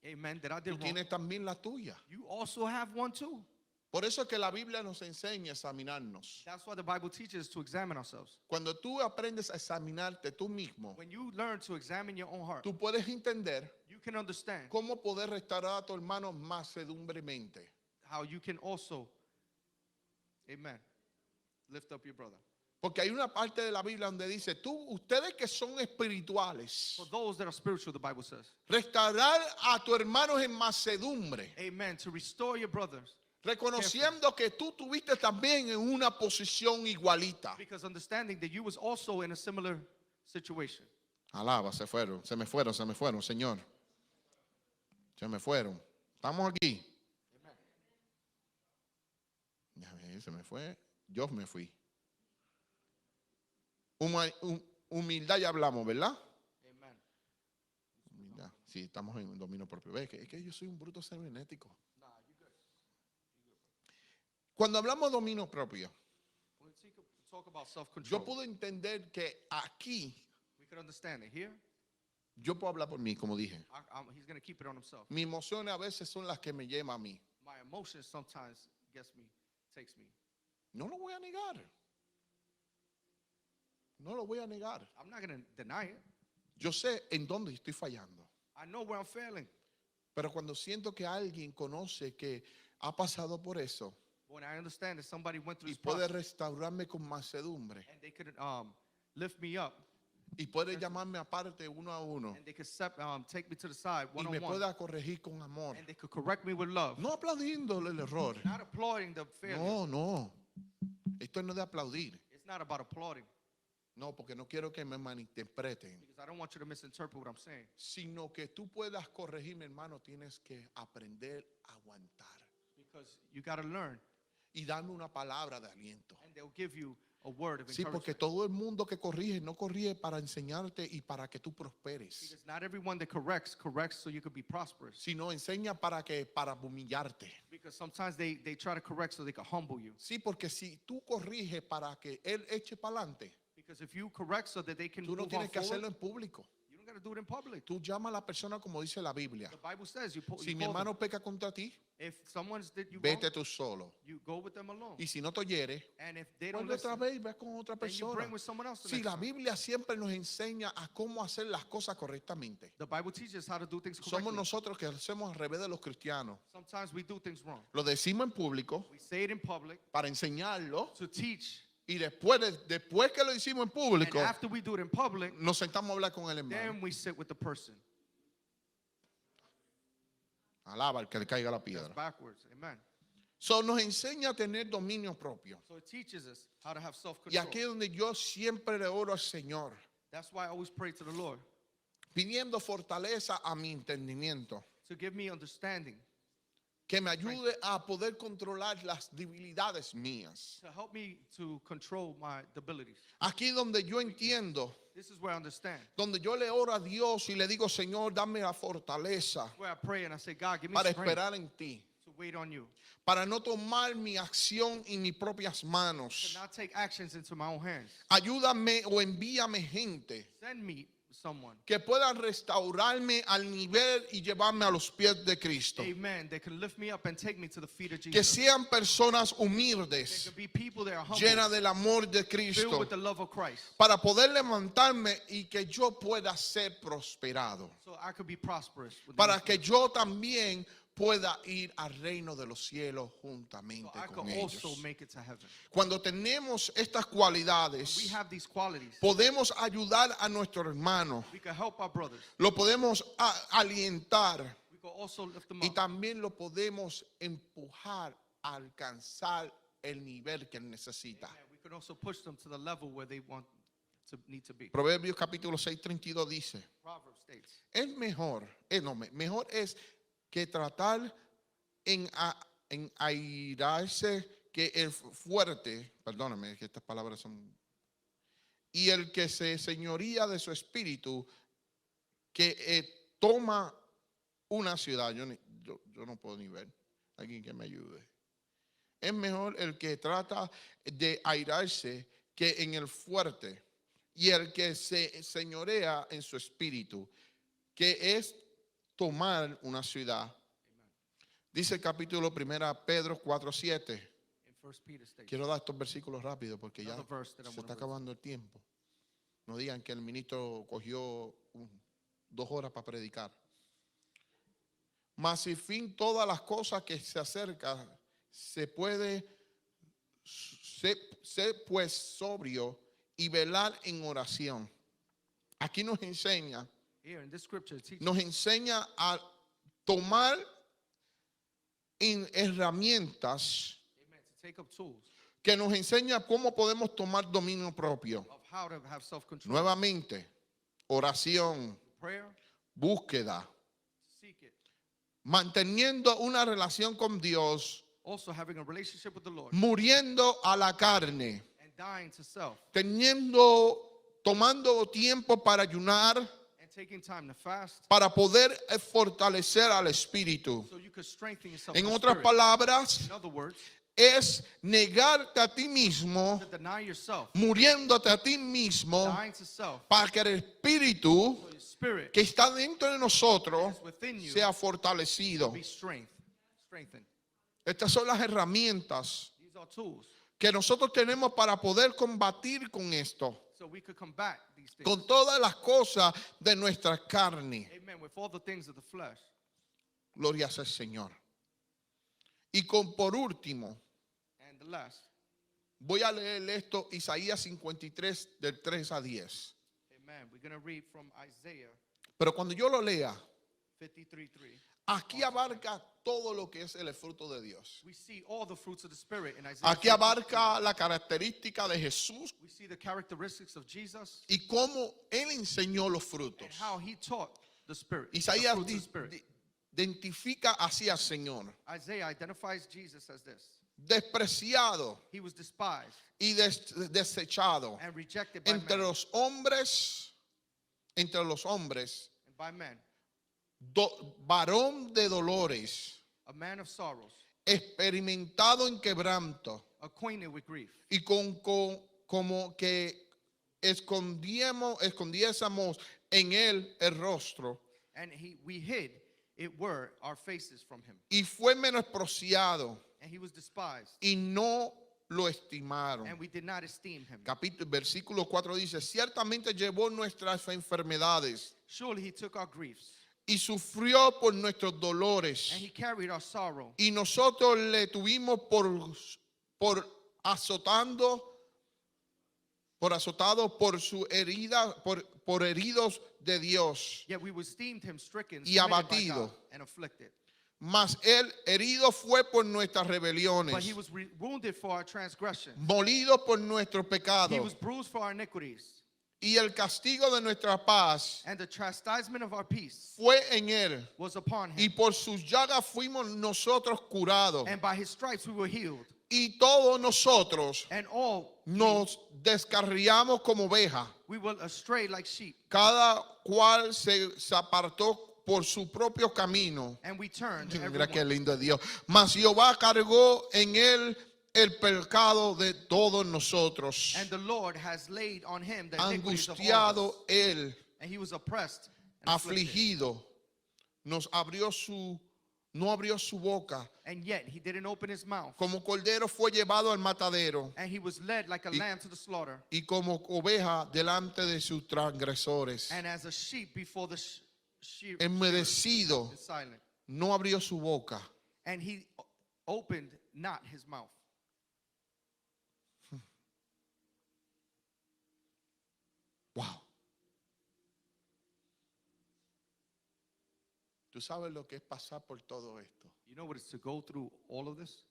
amen, that I tú did wrong, tienes también la tuya. you also have one too. Por eso es que la Biblia nos enseña a examinarnos. That's why the Bible teaches to examine ourselves. Cuando tú aprendes a examinarte tú mismo, When you learn to examine your own heart, tú puedes entender you can understand cómo poder restaurar a tu hermano macedumbremente. how you can also, amen, lift up your brother. Porque hay una parte de la Biblia donde dice, ustedes que son espirituales, For those that are spiritual, the Bible says, restaurar a tu hermano en macedumbre, amen, to restore your brothers, reconociendo que tú tuviste también en una posición igualita. because understanding that you was also in a similar situation. Alaba, se me fueron, Señor. Se me fueron. Estamos aquí. Ya ve, se me fue. Yo me fui. Humildad ya hablamos, ¿verdad? Amen. Humildad. Sí, estamos en dominio propio. Ve, es que yo soy un bruto cibernético. Cuando hablamos de dominio propio, When we talk about yo self-control, puedo entender que aquí, we can understand it. Here, yo puedo hablar por mí, como dije. he's going to keep it on himself. Mis emociones a veces son las que me llevan a mí. My emotions sometimes takes me. No lo voy a negar. No lo voy a negar. I'm not going to deny it. Yo sé en dónde estoy fallando. I know where I'm failing. Pero cuando siento que alguien conoce que ha pasado por eso When I understand that somebody went through y this puede process restaurarme con mansedumbre and they could lift me up y puede llamarme aparte uno a uno and they could take me to the side y one me on one pueda corregir con amor, and they could correct me with love. no aplaudiéndole el error. Not applauding the failure. No. Esto no es de aplaudir. It's not about applauding No, porque no quiero que me malinterpreten. because I don't want you to misinterpret what I'm saying. Sino que tú puedas corregirme, hermano, tienes que aprender a aguantar Because you got to learn y darme una palabra de aliento. and they'll give you a word of Sí, porque encouragement. todo el mundo que corrige no corrige para enseñarte y para que tú prosperes, Because not everyone that corrects so you could be prosperous. sino enseña para humillarte. Because Because sometimes they try to correct so they can humble you. Sí, porque si tú corriges para que él eche para adelante, Because if you correct so that they can tú no move on tienes que forward, hacerlo en público. you don't got to do it in public. Tú llamas a la persona como dice la Biblia. The Bible says you, Si you mi call them. hermano peca contra ti, If someone's did you wrong, vete tú solo. you go with them alone. Y si no te oyere, And if they don't vuelve otra listen, vez y ve con otra then you persona. bring with someone else the Si next la time. Biblia siempre nos enseña a cómo hacer las cosas correctamente. The Bible teaches how to do things Somos correctly. nosotros que hacemos al revés de los cristianos. Sometimes we do things wrong. Lo decimos en público We say it in public para enseñarlo to teach. y después que lo hicimos en And público, after we do it in public, nos sentamos a hablar con el hermano. then we sit with the person. Alaba al que le caiga la That's piedra. backwards. Amen. So, nos enseña a tener dominio propio. So it teaches us how to have Y self-control. aquí es donde yo siempre le oro al Señor, That's why I always pray to the Lord pidiendo fortaleza a mi entendimiento, to give me understanding, que me ayude a poder controlar las debilidades mías. to help me to control my debilities. Aquí donde yo entiendo, This is where I understand. donde yo le oro a Dios y le digo, Señor, dame la fortaleza Where I pray and I say, God, give me para strength esperar en ti, to wait on you. para no tomar mi acción en mis propias To manos. not take actions into my own hands. Ayúdame o envíame gente Send me someone. que puedan restaurarme al nivel y llevarme a los pies de Cristo. Amen. They can lift me up and take me to the feet of Que Jesus. sean personas They humildes, can be people that are humble, llenas del amor de filled Cristo, with the love of Christ. para poder levantarme y que yo pueda ser prosperado, So I could be prosperous. With para these que things. yo también pueda ir al reino de los cielos So juntamente I con could also ellos. make it to heaven. Cuando tenemos estas We cualidades, have these qualities. podemos ayudar a nuestro hermano, We can help our brothers. lo podemos alientar We can also lift them y up. también lo podemos empujar a alcanzar el nivel que él necesita. Amen. We can also push them to the level where they need to be. Proverbios capítulo 6:32 dice, Proverbs states, es mejor, mejor es que tratar en airarse que el fuerte, perdóname que estas palabras son, y el que se señoría de su espíritu, que toma una ciudad. Yo no puedo ni ver, alguien que me ayude. Es mejor el que trata de airarse que en el fuerte, y el que se señorea en su espíritu, que es tomar una ciudad. Dice el capítulo 1 Pedro 4:7. in 1 Peter states, Quiero dar estos versículos rápido porque ya Another verse that I se wanna está read. acabando el tiempo. No digan que el ministro cogió 2 horas para predicar. Mas sin fin todas las cosas que se acercan, se puede ser pues sobrio y velar en oración. Aquí nos enseña here in this scripture, it teaches nos enseña a tomar en herramientas amen, to take up tools que nos enseña cómo podemos tomar dominio propio. of how to have self-control. Nuevamente, oración, Prayer, búsqueda, to seek it. manteniendo una relación con Dios, Also having a relationship with the Lord muriendo a la carne, and dying to self tomando tiempo para ayunar, and taking time to fast para poder fortalecer al espíritu. so you could strengthen yourself. En in the otras spirit. palabras, In other words, es negarte a ti mismo, to deny yourself, muriéndote a ti mismo, dying to self, para que el espíritu so your spirit que está dentro de nosotros is within you sea fortalecido. be strengthened. Estas son las herramientas These are tools que nosotros tenemos para poder combatir con esto, so we could combat these things. con todas las cosas de nuestra carne. Amen. With all the things of the flesh. Gloria sea al Señor. Y por último, And the last, voy a leer esto, Isaías 53, del 3 a 10. amen. We're going to read from Isaiah Pero cuando yo lo lea, 53:3. aquí abarca todo lo que es el fruto de Dios. We see all the fruits of the Spirit in Isaiah. Aquí 53. abarca la característica de Jesús We see the characteristics of Jesus y cómo Él enseñó los frutos. and how he taught the Spirit. the Isaías fruits of the Spirit. identifica así al Señor, Isaiah identifies Jesus as this. despreciado He was despised y desechado and rejected by entre men los hombres, and by men, varón de dolores, a man of sorrows, experimentado en quebranto acquainted with grief, y como que escondiésemos en él el rostro, and we hid it were our faces from him, y fue menospreciado and he was despised, y no lo estimaron. and we did not esteem him. Versículo 4 dice, ciertamente llevó nuestras enfermedades Surely he took our griefs, y sufrió por nuestros and dolores, he carried our sorrow, y nosotros le tuvimos por azotado por su herida, por heridos de Dios. yet we esteemed him stricken, Y smitten by abatido. God, and afflicted. Mas él herido fue por nuestras But rebeliones, he was wounded for our transgression. molido por nuestros He pecados, was bruised for our iniquities. y el castigo de nuestra paz And the chastisement of our peace fue en él, was upon y him. por sus llagas fuimos nosotros curados. And by his stripes we were healed. Y todos nosotros And all nos descarriamos como ovejas, we were astray like sheep. cada cual se apartó por su propio camino. And we turned Mira qué everyone. lindo es Dios. Mas Jehová cargó en él el pecado de todos nosotros. And the Lord has laid on him the iniquities of all of Angustiado us. él, And he was oppressed and afflicted. afligido, no abrió su boca. And yet he didn't open his mouth. Como cordero fue llevado al matadero, And he was led like a lamb to the slaughter. y como oveja delante de sus transgresores. And as a sheep before the sheep Enmudecido, is silent. no abrió su boca. And he opened not his mouth. Wow. ¿Tú sabes lo que es pasar por todo esto? You know what it's to go through all of this?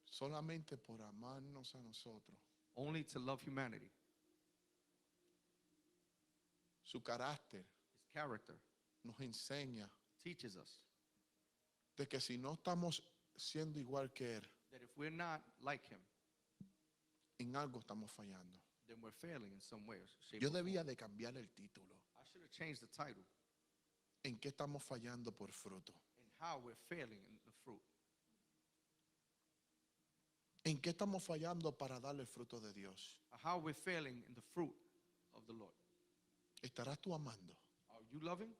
Solamente por amarnos a nosotros. Only to love humanity. Su carácter His character nos enseña teaches us de que si no estamos siendo igual que Él, that if we're not like him, en algo estamos fallando. then we're failing in some way. Shape, Yo or form. debía de cambiar el título. I should have changed the title ¿En qué estamos fallando por fruto? and how we're failing in the fruit. ¿En qué estamos fallando para darle el fruto de Dios? How we're failing in the fruit of the Lord. ¿Estarás tú amando? Are you loving?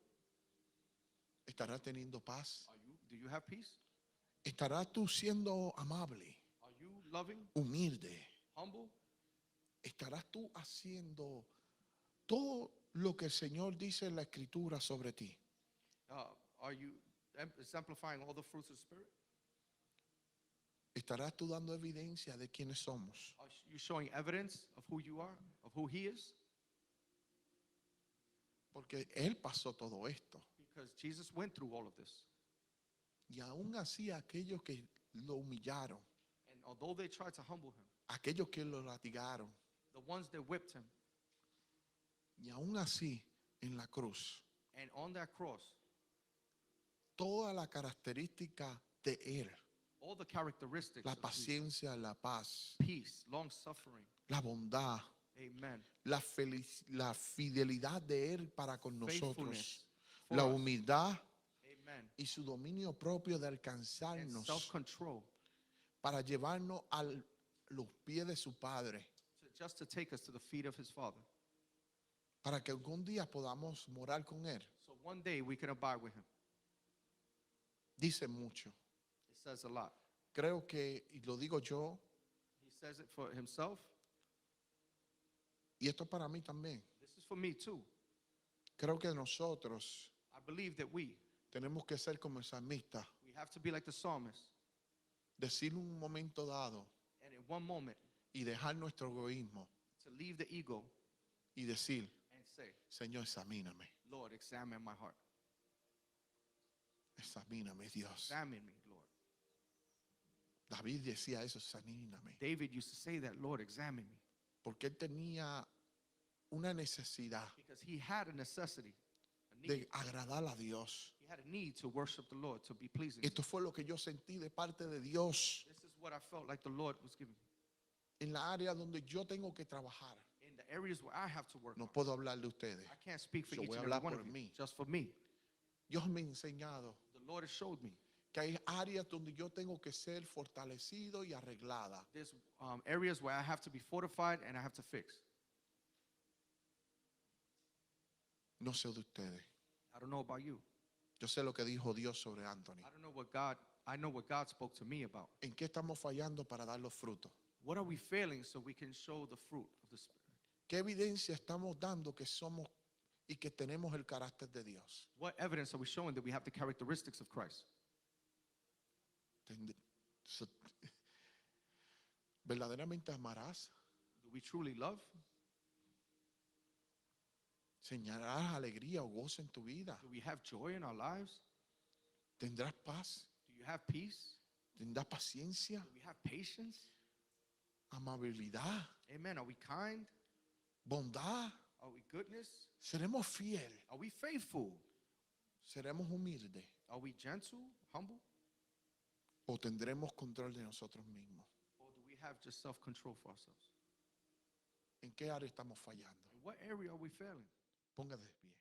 ¿Estarás teniendo paz? Do you have peace? ¿Estarás tú siendo amable, Are you loving, humilde? humble? ¿Estarás tú haciendo todo lo que el Señor dice en la Escritura sobre ti? Are you exemplifying all the fruits of the Spirit? ¿Estarás tú dando evidencia de quiénes somos? Are you showing evidence of who you are, of who He is? Porque Él pasó todo esto. Because Jesus went through all of this. Y aún así aquellos que lo humillaron, And although they tried to humble Him, aquellos que lo latigaron, the ones that whipped Him, y aún así en la cruz, and on that cross, toda la característica de Él, all the characteristics la of Jesus, paciencia, la paz, peace, long suffering, la bondad, amen, la fidelidad de Él para con nosotros, faithfulness for la us, humildad amen, y su dominio propio de and alcanzarnos self-control, para llevarnos a los pies de su Padre, just to take us to the feet of His Father. para que algún día podamos morar con Él. So one day we can abide with Him. Dice mucho. It says a lot. Creo que, y lo digo yo, He says it for Himself. y esto para mí también, This is for me too. creo que nosotros I believe that we tenemos que ser como el salmista, have to be like the psalmist. decir un momento dado And in one moment, y dejar nuestro egoísmo to leave the ego y decir, and say, Señor, examíname, Lord, examine my heart. examíname, Dios. Examine me, Lord. David decía eso, examíname, David used to say that, Lord, examine me. porque él tenía una necesidad Because he had a necessity, a need. de agradar a Dios. He had a need to worship the Lord, to be pleasing. Esto fue lo que yo sentí de parte de Dios This is what I felt like the Lord was giving me. en la área donde yo tengo que trabajar. In the areas where I have to work No on. puedo hablar de ustedes. I can't speak for Yo each voy a and every hablar one por of you, mí. just for me. Dios me ha enseñado The The Lord has showed me que hay áreas donde yo tengo que ser fortalecido y arreglada. there's areas where I have to be fortified and I have to fix. No sé de ustedes. I don't know about you. Yo sé lo que dijo Dios sobre Anthony. I don't know what God, I know what God spoke to me about. ¿En qué estamos fallando para dar los frutos? What are we failing so we can show the fruit of the Spirit? ¿Qué evidencia estamos dando que somos y que tenemos el carácter de Dios? What evidence are we showing that we have the characteristics of Christ? So- ¿Verdaderamente amarás? Do we truly love? ¿Señalarás alegría o gozo en tu vida? Do we have joy in our lives? ¿Tendrás paz? Do you have peace? ¿Tendrás paciencia? Do we have patience? ¿Amabilidad? Amen. Are we kind? ¿Bondad? Are we goodness? ¿Seremos fieles? Are we faithful? ¿Seremos humildes? Are we gentle, humble? ¿O tendremos control de nosotros mismos? Or do we have just self-control for ourselves? ¿En qué área estamos fallando? In what area are we failing? Póngase de pie.